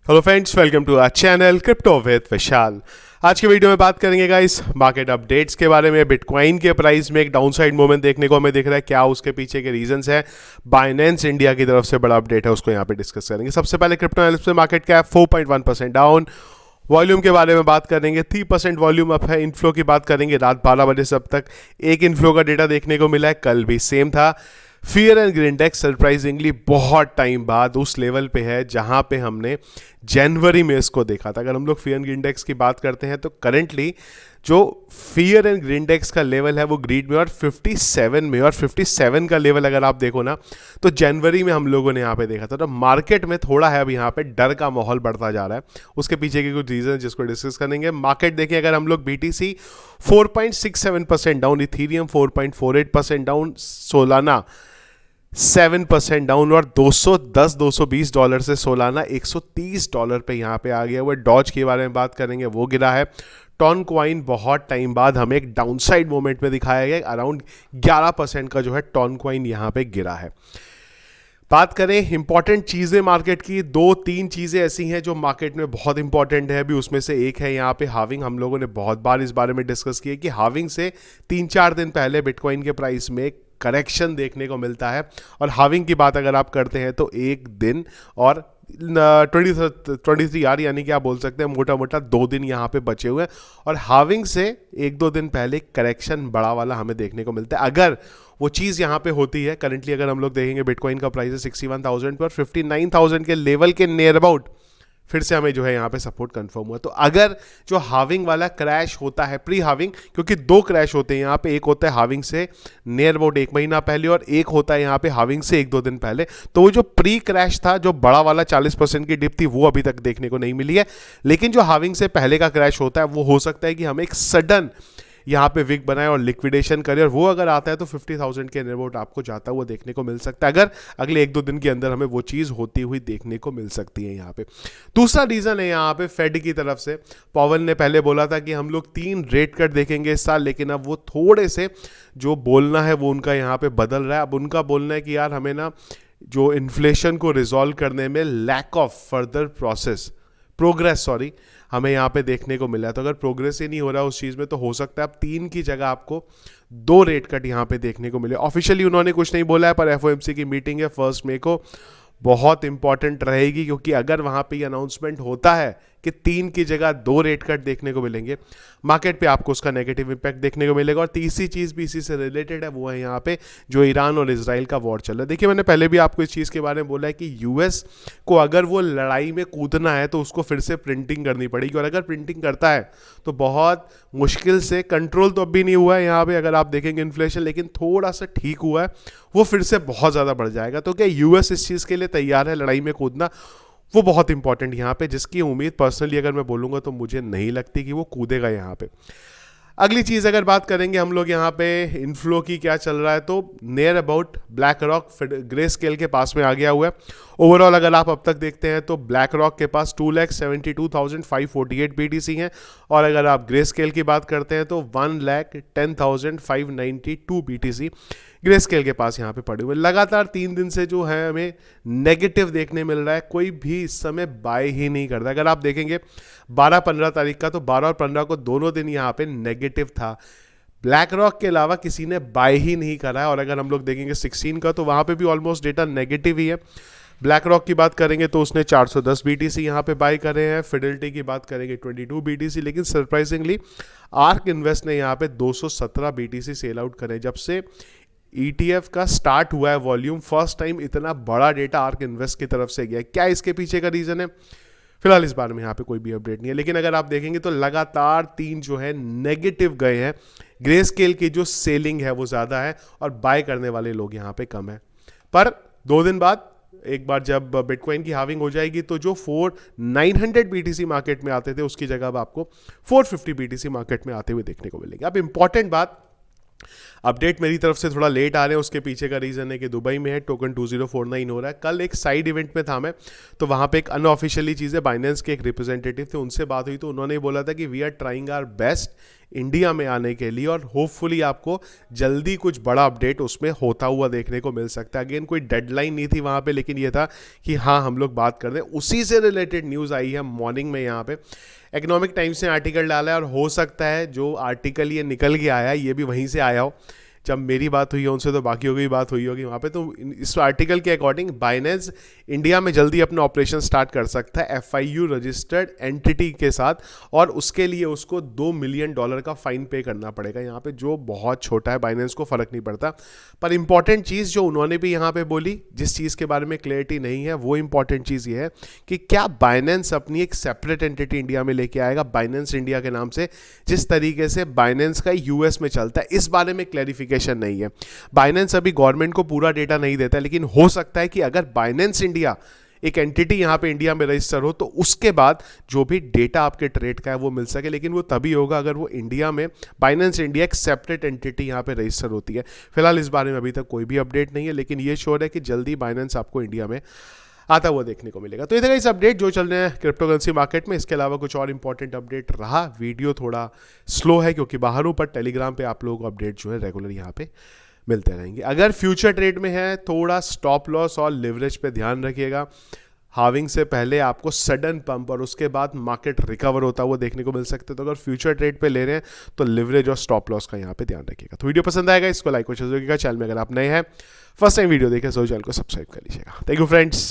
Hello friends, welcome to our channel crypto with Vishal. आज के video में बात करेंगे गाइस मार्केट अपडेट्स के बारे में। बिटकॉइन के प्राइस में एक डाउनसाइड मूवमेंट देखने को हमें दिख रहा है, क्या उसके पीछे के रीजंस हैं। बाइनेंस इंडिया की तरफ से बड़ा अपडेट है, उसको यहाँ पे डिस्कस करेंगे। सबसे पहले क्रिप्टो एनालिसिस में मार्केट कैप 4.1% डाउन। वॉल्यूम के बारे में बात करेंगे, 3% वॉल्यूम अप है। इनफ्लो की बात करेंगे, रात 12 बजे से अब तक एक इनफ्लो का डेटा देखने को मिला है, कल भी सेम था। Fear and green index surprisingly बहुत टाइम बाद उस लेवल पे है जहां पे हमने जनवरी में इसको देखा था। अगर हम लोग फियर एंड ग्रीन इंडेक्स की बात करते हैं तो करेंटली जो फियर एंड ग्रीन इंडेक्स का लेवल है वो ग्रीड में और 57 में, और 57 का लेवल अगर आप देखो ना तो जनवरी में हम लोगों ने यहाँ पे देखा था। तो मार्केट में थोड़ा है अब यहाँ पे डर का माहौल बढ़ता जा रहा है। उसके पीछे के कुछ रीजन जिसको डिस्कस करेंगे। मार्केट देखें अगर हम लोग, BTC 4.67% down, Ethereum 4.48% down, Solana 7% down, और $220 से सोलाना $130 पे यहाँ पे आ गया हुआ। डॉज के बारे में बात करेंगे, वो गिरा है। टॉन क्वाइन बहुत टाइम बाद हमें एक डाउनसाइड मोमेंट में दिखाया गया, अराउंड 11% का जो है टॉन क्वाइन यहाँ पे गिरा है। बात करें इंपॉर्टेंट चीज़ें मार्केट की, दो तीन चीज़ें ऐसी हैं जो मार्केट में बहुत इंपॉर्टेंट है अभी। उसमें से एक है यहाँ पे हाविंग। हम लोगों ने बहुत बार इस बारे में डिस्कस किया कि हाविंग से 3-4 दिन पहले बिटकॉइन के प्राइस में करेक्शन देखने को मिलता है। और हाविंग की बात अगर आप करते हैं तो एक दिन और 23 यार, यानी कि आप बोल सकते हैं मोटा मोटा 2 दिन यहाँ पे बचे हुए हैं। और हाविंग से 1-2 दिन पहले करेक्शन बड़ा वाला हमें देखने को मिलता है। अगर वो चीज़ यहाँ पे होती है, करंटली अगर हम लोग देखेंगे बिटकॉइन का प्राइस है 61,000 पर, 59,000 के लेवल के नियर अबाउट फिर से हमें जो है यहाँ पे सपोर्ट कंफर्म हुआ। तो अगर जो हाविंग वाला क्रैश होता है, प्री हाविंग, क्योंकि 2 क्रैश होते हैं यहाँ पे, एक होता है हाविंग से नियर अबाउट 1 महीना पहले और एक होता है यहाँ पे हाविंग से 1-2 दिन पहले। तो वो जो प्री क्रैश था, जो बड़ा वाला 40% की डिप थी, वो अभी तक देखने को नहीं मिली है। लेकिन जो हाविंग से पहले का क्रैश होता है वो हो सकता है कि हमें एक सडन यहाँ पे विक बनाए और लिक्विडेशन करे, और वो अगर आता है तो 50,000 के नियर आपको जाता हुआ देखने को मिल सकता है। अगर अगले 1-2 दिन के अंदर हमें वो चीज़ होती हुई देखने को मिल सकती है यहाँ पे। दूसरा रीज़न है यहाँ पे फेड की तरफ से। पॉवेल ने पहले बोला था कि हम लोग 3 रेट कट देखेंगे इस साल, लेकिन अब वो थोड़े से जो बोलना है वो उनका यहाँ पे बदल रहा है। अब उनका बोलना है कि यार हमें ना जो इन्फ्लेशन को रिजॉल्व करने में लैक ऑफ फर्दर प्रोग्रेस हमें यहाँ पे देखने को मिला है। तो अगर प्रोग्रेस ही नहीं हो रहा उस चीज़ में तो हो सकता है अब 3 की जगह आपको 2 रेट कट यहाँ पे देखने को मिले। ऑफिशियली उन्होंने कुछ नहीं बोला है, पर FOMC की मीटिंग है 1 मई को, बहुत इंपॉर्टेंट रहेगी। क्योंकि अगर वहाँ पे ये अनाउंसमेंट होता है कि 3 की जगह 2 रेट कट देखने को मिलेंगे, मार्केट पे आपको उसका नेगेटिव इंपैक्ट देखने को मिलेगा। और तीसरी चीज़ भी इसी से रिलेटेड है, वो है यहाँ पे जो ईरान और इजराइल का वॉर चल रहा है। देखिए, मैंने पहले भी आपको इस चीज़ के बारे में बोला है कि US को अगर वो लड़ाई में कूदना है तो उसको फिर से प्रिंटिंग करनी पड़ेगी, और अगर प्रिंटिंग करता है तो बहुत मुश्किल से, कंट्रोल तो अभी नहीं हुआ है यहाँ पे अगर आप देखेंगे इन्फ्लेशन, लेकिन थोड़ा सा ठीक हुआ है, वो फिर से बहुत ज़्यादा बढ़ जाएगा। तो क्या US इस चीज़ के लिए तैयार है, लड़ाई में कूदना? वो बहुत इंपॉर्टेंट यहाँ पे, जिसकी उम्मीद पर्सनली अगर मैं बोलूँगा तो मुझे नहीं लगती कि वो कूदेगा यहाँ पे। अगली चीज़ अगर बात करेंगे हम लोग यहाँ पे इनफ्लो की, क्या चल रहा है, तो near about black rock grey scale के पास में आ गया हुआ है। ओवरऑल अगर आप अब तक देखते हैं तो ब्लैक रॉक के पास 2,72,548 BTC हैं, और अगर आप ग्रे स्केल की बात करते हैं तो 1,10,592 BTC ग्रे स्केल के पास यहाँ पे पड़े हुए। लगातार 3 दिन से जो है हमें नेगेटिव देखने मिल रहा है, कोई भी इस समय बाय ही नहीं करता। अगर आप देखेंगे 12-15 तारीख का, तो 12 और 15 को दोनों दिन यहाँ पे नेगेटिव था। ब्लैक रॉक के अलावा किसी ने बाय ही नहीं करा है। और अगर हम लोग देखेंगे 16 का, तो वहाँ पे भी ऑलमोस्ट डेटा नेगेटिव ही है। ब्लैक रॉक की बात करेंगे तो उसने 410 BTC यहाँ पे बाय करे हैं। फिडेलिटी की बात करेंगे 22 BTC, लेकिन सरप्राइजिंगली आर्क इन्वेस्ट ने यहाँ पे 217 BTC सेल आउट करे। जब से ETF का स्टार्ट हुआ है वॉल्यूम, फर्स्ट टाइम इतना बड़ा डेटा आर्क इन्वेस्ट की तरफ से गया। क्या इसके पीछे का रीज़न है? फिलहाल इस बारे में यहाँ पे कोई भी अपडेट नहीं है, लेकिन अगर आप देखेंगे तो लगातार 3 जो है नेगेटिव गए हैं। ग्रे स्केल की जो सेलिंग है वो ज़्यादा है और बाय करने वाले लोग यहाँ पे कम है। पर 2 दिन बाद एक बार जब बिटकॉइन की हाविंग हो जाएगी तो जो 900 BTC मार्केट में आते थे उसकी जगह अब आपको 450 BTC मार्केट में आते हुए देखने को मिलेंगे। अब इंपॉर्टेंट बात, अपडेट मेरी तरफ से थोड़ा लेट आ रहे हैं, उसके पीछे का रीज़न है कि दुबई में है टोकन 2049 हो रहा है। कल एक साइड इवेंट में था मैं, तो वहाँ पे एक अनऑफिशियली चीज़ है, बाइनेंस के एक रिप्रेजेंटेटिव थे, उनसे बात हुई तो उन्होंने बोला था कि we are trying our best India में आने के लिए, और होपफुली आपको जल्दी कुछ बड़ा अपडेट उसमें होता हुआ देखने को मिल सकता है। अगेन कोई डेडलाइन नहीं थी वहाँ पे, लेकिन ये था कि हाँ हम लोग बात कर दें। उसी से रिलेटेड न्यूज़ आई है मॉर्निंग में, यहाँ पे इकोनॉमिक टाइम्स ने आर्टिकल डाला है, और हो सकता है जो आर्टिकल ये निकल के आया ये भी वहीं से आया हो। जब मेरी बात हुई है उनसे तो बाकियों की बात हुई होगी वहाँ पे। तो इस आर्टिकल के अकॉर्डिंग बाइनेंस इंडिया में जल्दी अपना ऑपरेशन स्टार्ट कर सकता है FIU रजिस्टर्ड एंटिटी के साथ, और उसके लिए उसको $2 मिलियन का फाइन पे करना पड़ेगा यहाँ पे, जो बहुत छोटा है, बाइनेंस को फर्क नहीं पड़ता। पर इंपॉर्टेंट चीज़ जो उन्होंने भी यहाँ पे बोली, जिस चीज़ के बारे में क्लैरिटी नहीं है, वो इंपॉर्टेंट चीज़ ये है कि क्या बाइनेंस अपनी एक सेपरेट एंटिटी इंडिया में लेके आएगा बाइनेंस इंडिया के नाम से, जिस तरीके से बाइनेंस का US में चलता है। इस बारे में क्लैरिफिकेशन नहीं है। बाइनेंस अभी गवर्नमेंट को पूरा डेटा नहीं देता, लेकिन हो सकता है कि अगर बाइनेंस इंडिया एक एंटिटी यहां पे इंडिया में रजिस्टर हो तो उसके बाद जो भी डेटा आपके ट्रेड का है वो मिल सके, लेकिन वो तभी होगा अगर वो इंडिया में बाइनेंस इंडिया एक सेपरेट एंटिटी यहां पे रजिस्टर होती है। फिलहाल इस बारे में अभी तक कोई भी अपडेट नहीं है, लेकिन ये श्योर है कि जल्दी बाइनेंस आपको इंडिया में आता हुआ देखने को मिलेगा। तो ये था इस अपडेट जो चल रहे हैं क्रिप्टो करेंसी मार्केट में। इसके अलावा कुछ और इंपॉर्टेंट अपडेट रहा, वीडियो थोड़ा स्लो है क्योंकि बाहर हूं, पर टेलीग्राम पे आप लोगों को अपडेट जो है रेगुलर यहाँ पे मिलते रहेंगे। अगर फ्यूचर ट्रेड में है, थोड़ा स्टॉप लॉस और लिवरेज पे ध्यान रखिएगा। हाविंग से पहले आपको सडन पंप और उसके बाद मार्केट रिकवर होता हुआ देखने को मिल सकते हैं। तो अगर फ्यूचर ट्रेड पे ले रहे हैं तो लिवरेज और स्टॉप लॉस का यहाँ पे ध्यान रखिएगा। तो वीडियो पसंद आएगा इसको लाइक और शेयर करिएगा। चैनल में अगर आप नए हैं, फर्स्ट टाइम वीडियो देखें तो चैनल को सब्सक्राइब कर लीजिएगा। Thank you friends.